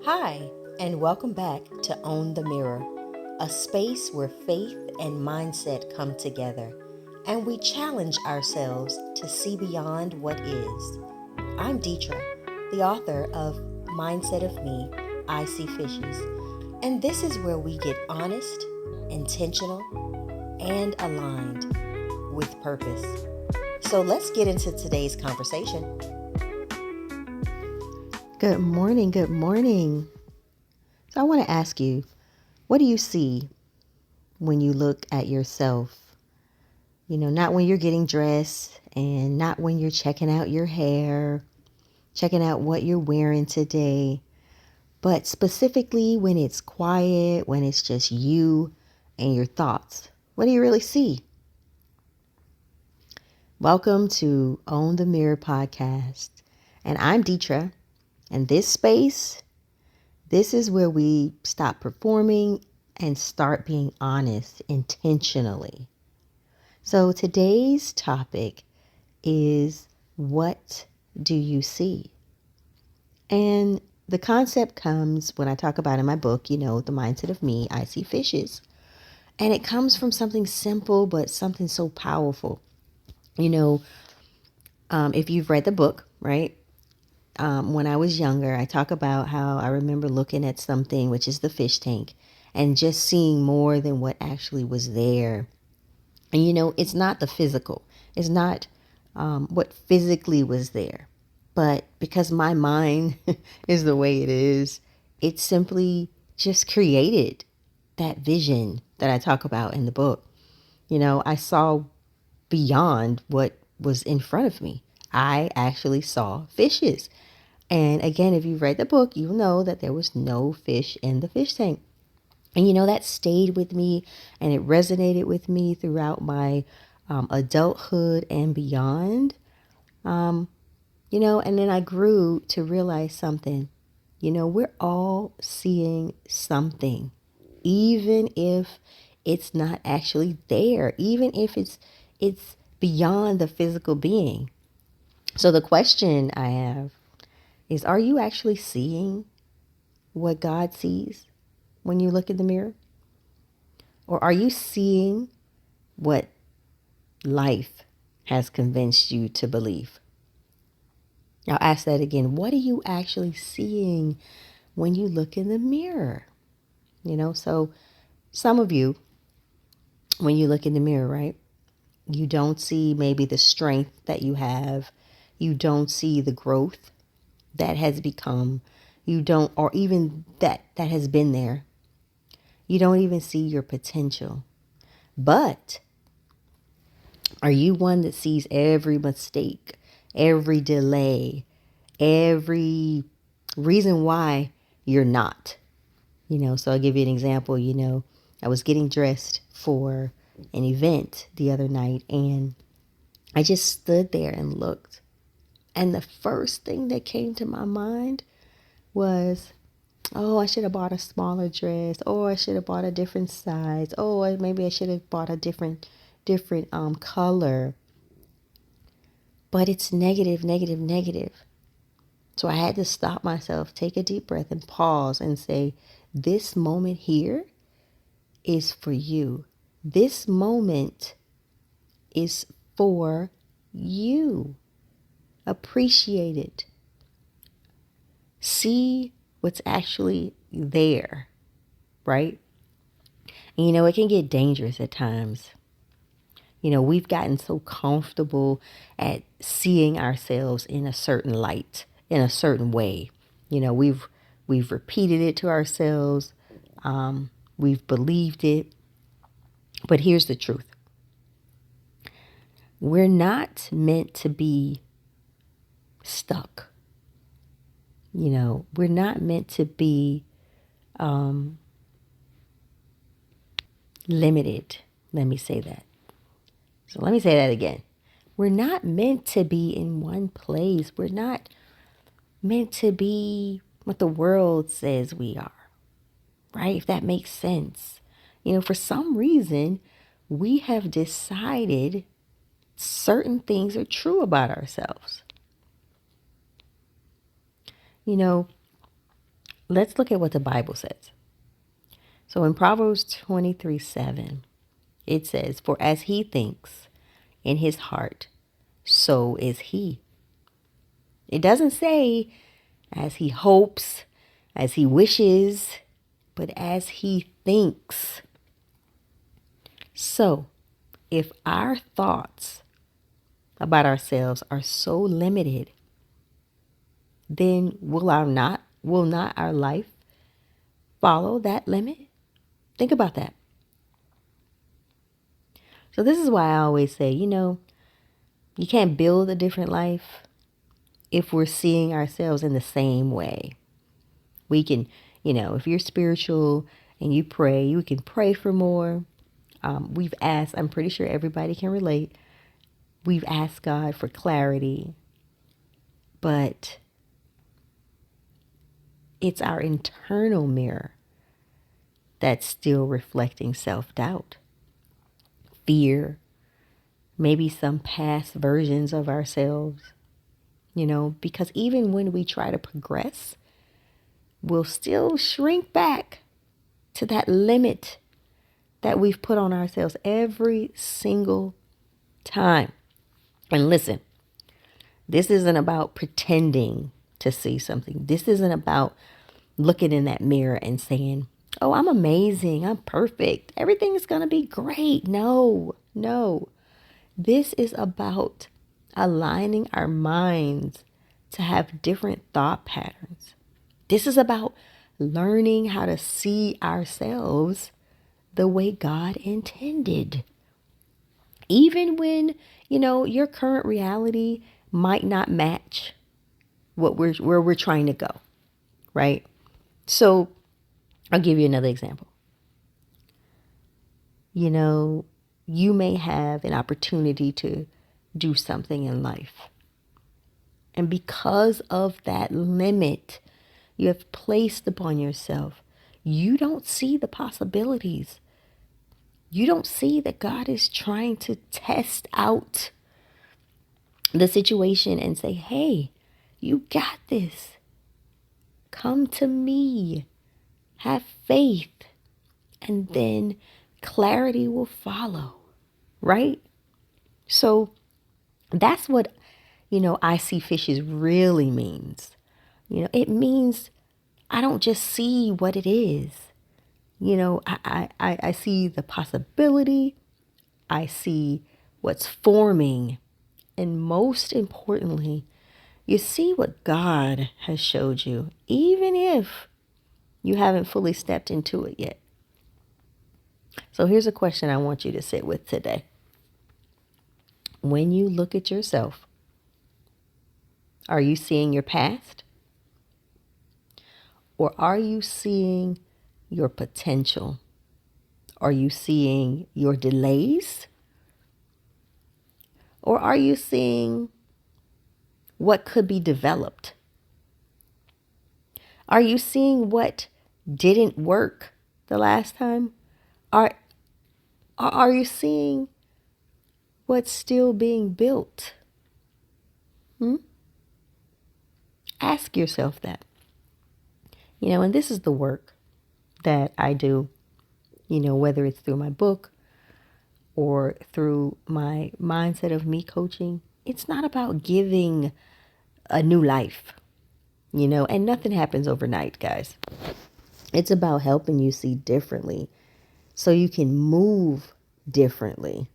Hi, and welcome back to Own the Mirror, a space where faith and mindset come together, and we challenge ourselves to see beyond what is. I'm Detra, the author of Mindset of Me, I See Fishes, and this is where we get honest, intentional, and aligned with purpose. So let's get into today's conversation. Good morning, good morning. So I want to ask you, what do you see when you look at yourself? Not when you're getting dressed and not when you're checking out your hair, checking out what you're wearing today, but specifically when it's quiet, when it's just you and your thoughts. What do you really see? Welcome to Own the Mirror podcast. And I'm Detra. And this space, this is where we stop performing and start being honest intentionally. So today's topic is, what do you see? And the concept comes when I talk about in my book, The Mindset of Me, I See Fishes. And it comes from something simple, but something so powerful. If you've read the book, right? When I was younger, I talk about how I remember looking at something, which is the fish tank, and just seeing more than what actually was there. And it's not the physical. It's not what physically was there. But because my mind is the way it is, it simply just created that vision that I talk about in the book. I saw beyond what was in front of me. I actually saw fishes. And again, if you've read the book, you know that there was no fish in the fish tank. And that stayed with me and it resonated with me throughout my adulthood and beyond. And then I grew to realize something. We're all seeing something, even if it's not actually there, even if it's beyond the physical being. So the question I have is, are you actually seeing what God sees when you look in the mirror? Or are you seeing what life has convinced you to believe? I'll ask that again. What are you actually seeing when you look in the mirror? So some of you, when you look in the mirror, right, you don't see maybe the strength that you have. You don't see the growth that has become. You don't, or even that has been there. You don't even see your potential. But are you one that sees every mistake, every delay, every reason why you're not? So I'll give you an example. I was getting dressed for an event the other night and I just stood there and looked. And the first thing that came to my mind was, oh, I should have bought a smaller dress. Oh, I should have bought a different size. Oh, maybe I should have bought a different color. But it's negative, negative, negative. So I had to stop myself, take a deep breath and pause and say, this moment here is for you. This moment is for you. Appreciate it. See what's actually there, right? And it can get dangerous at times. We've gotten so comfortable at seeing ourselves in a certain light, in a certain way. We've repeated it to ourselves. We've believed it. But here's the truth. We're not meant to be stuck. We're not meant to be limited. Let me say that. So let me say that again. We're not meant to be in one place. We're not meant to be what the world says we are, right? If that makes sense. For some reason, we have decided certain things are true about ourselves. let's look at what the Bible says. So in Proverbs 23:7, it says, "For as he thinks in his heart, so is he." It doesn't say as he hopes, as he wishes, but as he thinks. So if our thoughts about ourselves are so limited, then will not our life follow that limit? Think about that. So this is why I always say, you can't build a different life if we're seeing ourselves in the same way. We can, if you're spiritual and you pray, you can pray for more. We've asked, I'm pretty sure everybody can relate. We've asked God for clarity, but it's our internal mirror that's still reflecting self-doubt, fear, maybe some past versions of ourselves, because even when we try to progress, we'll still shrink back to that limit that we've put on ourselves every single time. And listen, this isn't about pretending to see something. This isn't about looking in that mirror and saying, "Oh, I'm amazing. I'm perfect. Everything is going to be great." No. This is about aligning our minds to have different thought patterns. This is about learning how to see ourselves the way God intended. Even when, your current reality might not match where we're trying to go, right? So I'll give you another example. You may have an opportunity to do something in life. And because of that limit you have placed upon yourself, you don't see the possibilities. You don't see that God is trying to test out the situation and say, "Hey, you got this. Come to me. Have faith." And then clarity will follow, right? So that's what, I see fishes really means. It means I don't just see what it is. I see the possibility. I see what's forming. And most importantly, you see what God has showed you, even if you haven't fully stepped into it yet. So here's a question I want you to sit with today. When you look at yourself, are you seeing your past? Or are you seeing your potential? Are you seeing your delays? Or are you seeing what could be developed? Are you seeing what didn't work the last time? Are you seeing what's still being built? Ask yourself that. And this is the work that I do, whether it's through my book or through my Mindset of Me coaching. It's not about giving a new life, and nothing happens overnight, guys. It's about helping you see differently so you can move differently,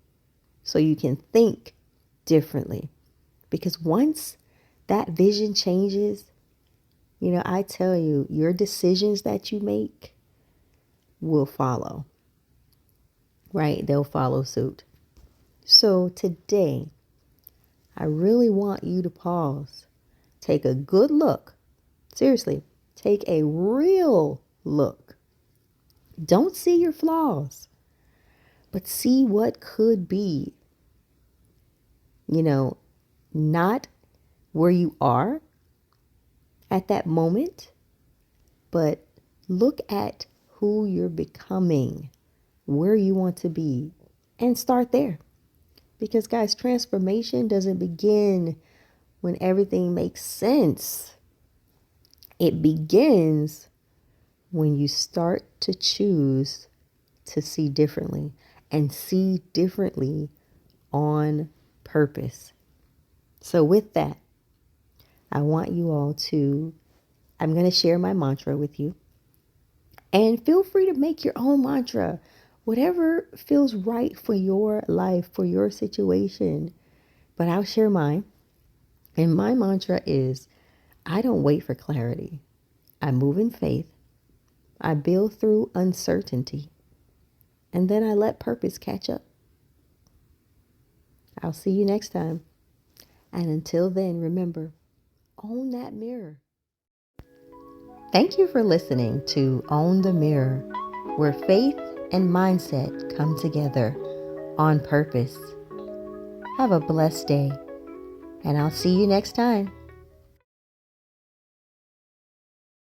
so you can think differently. Because once that vision changes, I tell you, your decisions that you make will follow, right? They'll follow suit. So today, I really want you to pause, take a good look. Seriously, take a real look. Don't see your flaws, but see what could be, not where you are at that moment, but look at who you're becoming, where you want to be, and start there. Because, guys, transformation doesn't begin when everything makes sense. It begins when you start to choose to see differently and see differently on purpose. So with that, I want you all to, I'm going to share my mantra with you. And feel free to make your own mantra, whatever feels right for your life, for your situation. But I'll share mine. And my mantra is, I don't wait for clarity. I move in faith. I build through uncertainty. And then I let purpose catch up. I'll see you next time. And until then, remember, own that mirror. Thank you for listening to Own the Mirror, where faith and mindset come together on purpose. Have a blessed day, and I'll see you next time.